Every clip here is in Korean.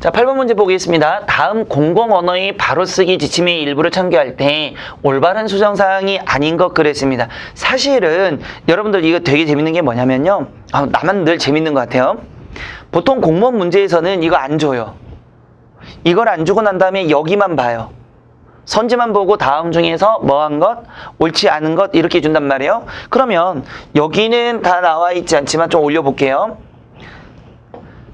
자, 8번 문제 보겠습니다. 다음 공공 언어의 바로 쓰기 지침의 일부를 참고할 때 올바른 수정사항이 아닌 것 그랬습니다. 사실은 여러분들 이거 되게 재밌는 게 뭐냐면요. 나만 늘 재밌는 것 같아요. 보통 공무원 문제에서는 이거 안 줘요. 이걸 안 주고 난 다음에 여기만 봐요. 선지만 보고 다음 중에서 뭐한 것, 옳지 않은 것 이렇게 준단 말이에요. 그러면 여기는 다 나와 있지 않지만 좀 올려볼게요.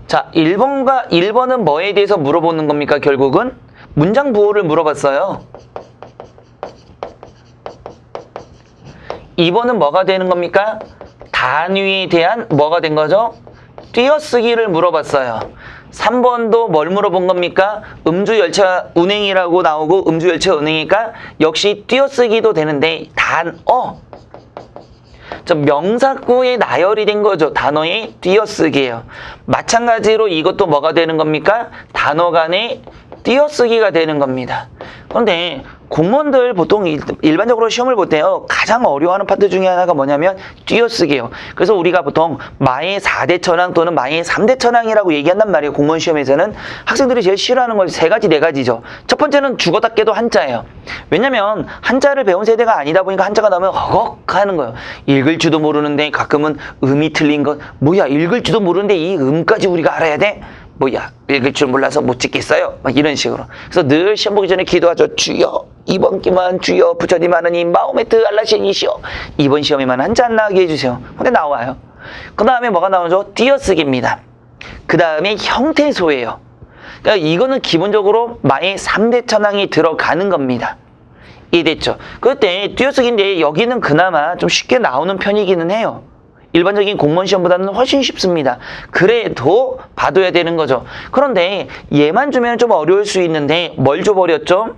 자, 1번은 뭐에 대해서 물어보는 겁니까? 결국은 문장 부호를 물어봤어요. 2번은 뭐가 되는 겁니까? 단위에 대한 뭐가 된 거죠? 띄어쓰기를 물어봤어요. 3번도 뭘 물어본 겁니까? 음주열차 운행이라고 나오고 음주열차 운행이니까 역시 띄어쓰기도 되는데 단어. 명사구에 나열이 된 거죠. 단어의 띄어쓰기예요. 마찬가지로 이것도 뭐가 되는 겁니까? 단어 간의 띄어쓰기가 되는 겁니다. 그런데 공무원들 보통 일반적으로 시험을 볼 때요. 가장 어려워하는 파트 중에 하나가 뭐냐면 띄어쓰기예요. 그래서 우리가 보통 마의 4대 천왕 또는 마의 3대 천왕이라고 얘기한단 말이에요. 공무원 시험에서는 학생들이 제일 싫어하는 건 세 가지, 네 가지죠. 첫 번째는 죽었다 깨도 한자예요. 왜냐면 한자를 배운 세대가 아니다 보니까 한자가 나오면 허걱하는 거예요. 읽을 줄도 모르는데 가끔은 음이 틀린 것. 뭐야, 읽을 줄도 모르는데 이 음까지 우리가 알아야 돼? 뭐야, 읽을 줄 몰라서 못 찍겠어요? 막 이런 식으로. 그래서 늘 시험 보기 전에 기도하죠. 주여, 이번 기만 주여 부처님 하느님 마호메트 알라신이시여. 이번 시험에만 한자 안 나오게 해주세요. 근데 나와요. 그 다음에 뭐가 나오죠? 띄어쓰기입니다. 그 다음에 형태소예요. 그러니까 이거는 기본적으로 마의 3대 천왕이 들어가는 겁니다. 이해됐죠? 그때 띄어쓰기인데 여기는 그나마 좀 쉽게 나오는 편이기는 해요. 일반적인 공무원 시험보다는 훨씬 쉽습니다. 그래도 봐둬야 되는 거죠. 그런데 얘만 주면 좀 어려울 수 있는데 뭘 줘버렸죠?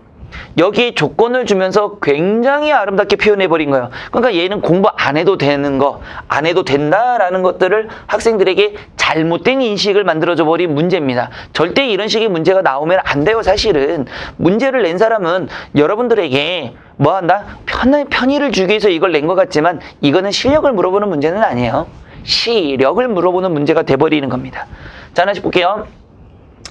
여기에 조건을 주면서 굉장히 아름답게 표현해버린 거예요. 그러니까 얘는 공부 안 해도 되는 거, 안 해도 된다라는 것들을 학생들에게 잘못된 인식을 만들어줘 버린 문제입니다. 절대 이런 식의 문제가 나오면 안 돼요. 사실은 문제를 낸 사람은 여러분들에게 뭐 한다? 편의를 주기 위해서 이걸 낸 것 같지만 이거는 실력을 물어보는 문제는 아니에요. 시력을 물어보는 문제가 돼버리는 겁니다. 자, 하나씩 볼게요.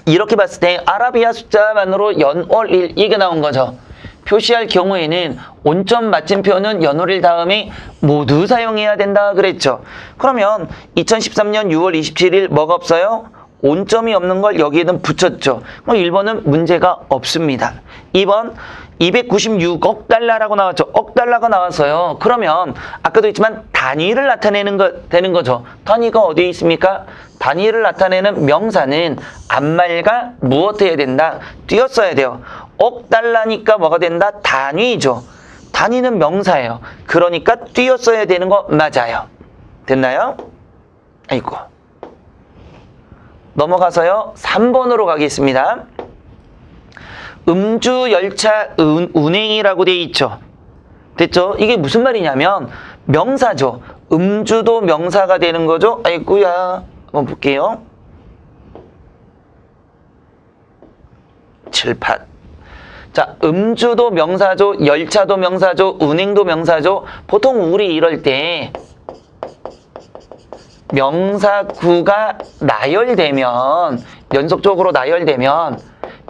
이렇게 봤을 때 아라비아 숫자만으로 연월일 이게 나온 거죠. 표시할 경우에는 온점 마침표는 연월일 다음에 모두 사용해야 된다 그랬죠. 그러면 2013년 6월 27일 뭐가 없어요? 온점이 없는 걸 여기에는 붙였죠. 그럼 1번은 문제가 없습니다. 2번 296억 달러라고 나왔죠. 억 달러가 나왔어요. 그러면 아까도 했지만 단위를 나타내는 되는 거죠. 단위가 어디에 있습니까? 단위를 나타내는 명사는 앞말과 무엇 해야 된다? 띄었어야 돼요. 억 달러니까 뭐가 된다? 단위죠. 단위는 명사예요. 그러니까 띄었어야 되는 거 맞아요. 됐나요? 아이고. 넘어가서요. 3번으로 가겠습니다. 음주 열차 운행이라고 돼 있죠. 됐죠? 이게 무슨 말이냐면 명사죠. 음주도 명사가 되는 거죠. 아이고야. 한번 볼게요. 7, 8. 자, 음주도 명사죠. 열차도 명사죠. 운행도 명사죠. 보통 우리 이럴 때 명사구가 나열되면, 연속적으로 나열되면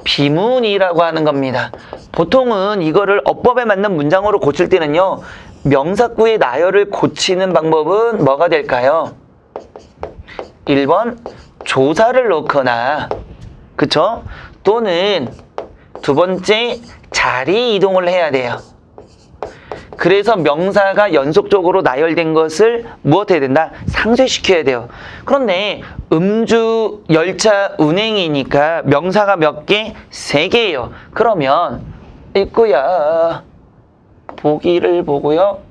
비문이라고 하는 겁니다. 보통은 이거를 어법에 맞는 문장으로 고칠 때는요, 명사구의 나열을 고치는 방법은 뭐가 될까요? 1번 조사를 넣거나, 그쵸? 또는 두 번째 자리 이동을 해야 돼요. 그래서 명사가 연속적으로 나열된 것을 무엇 해야 된다? 상쇄시켜야 돼요. 그런데 음주 열차 운행이니까 명사가 몇 개? 3개예요. 그러면 있고야 보기를 보고요.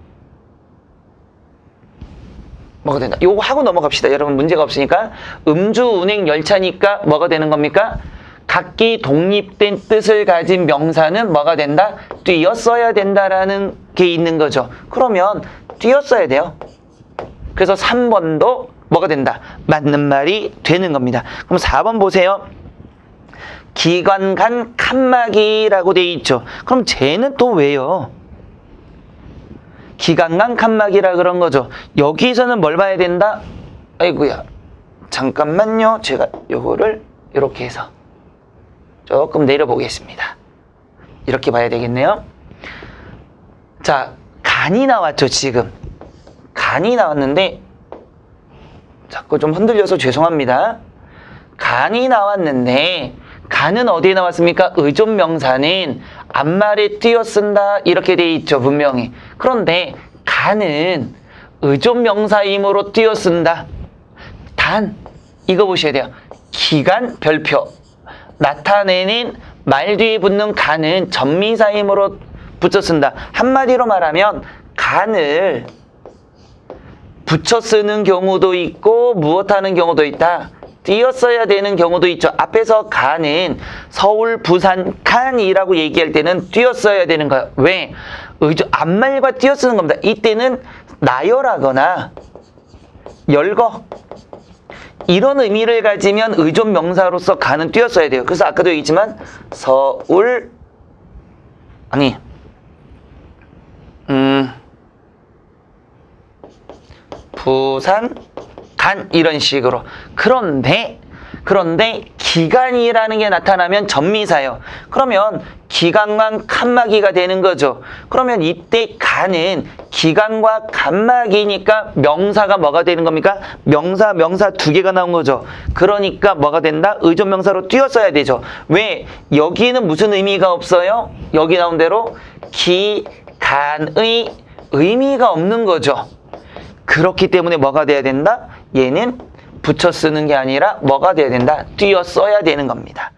뭐가 된다? 요거 하고 넘어갑시다. 여러분 문제가 없으니까. 음주 운행 열차니까 뭐가 되는 겁니까? 각기 독립된 뜻을 가진 명사는 뭐가 된다? 띄었어야 된다라는 게 있는 거죠. 그러면 띄었어야 돼요. 그래서 3번도 뭐가 된다? 맞는 말이 되는 겁니다. 그럼 4번 보세요. 기관 간 칸막이라고 돼 있죠. 그럼 쟤는 또 왜요? 기관 간 칸막이라 그런 거죠. 여기서는 뭘 봐야 된다? 아이고야. 잠깐만요. 제가 요거를 이렇게 해서 조금 내려보겠습니다. 이렇게 봐야 되겠네요. 자, 간이 나왔죠, 지금. 간이 나왔는데, 자꾸 좀 흔들려서 죄송합니다. 간이 나왔는데, 간은 어디에 나왔습니까? 의존명사는 앞말에 띄어쓴다 이렇게 돼 있죠, 분명히. 그런데 간은 의존명사이므로 띄어쓴다. 단, 이거 보셔야 돼요. 기간 별표. 나타내는 말 뒤에 붙는 간은 전미사이므로 붙여 쓴다. 한마디로 말하면 간을 붙여 쓰는 경우도 있고 무엇하는 경우도 있다. 띄었어야 되는 경우도 있죠. 앞에서 간은 서울, 부산, 간이라고 얘기할 때는 띄었어야 되는 거예요. 왜? 앞말과 띄어쓰는 겁니다. 이때는 나열하거나 열거 이런 의미를 가지면 의존 명사로서 간은 띄었어야 돼요. 그래서 아까도 얘기했지만 서울 부산 간 이런 식으로. 그런데 기간이라는 게 나타나면 전미사예요. 그러면 기간과 칸막이가 되는 거죠. 그러면 이때 간은 기간과 칸막이니까 명사가 뭐가 되는 겁니까? 명사 두 개가 나온 거죠. 그러니까 뭐가 된다? 의존명사로 띄었어야 되죠. 왜? 여기는 무슨 의미가 없어요? 여기 나온 대로 기간의 의미가 없는 거죠. 그렇기 때문에 뭐가 돼야 된다? 얘는 붙여 쓰는 게 아니라 뭐가 돼야 된다? 띄어 써야 되는 겁니다.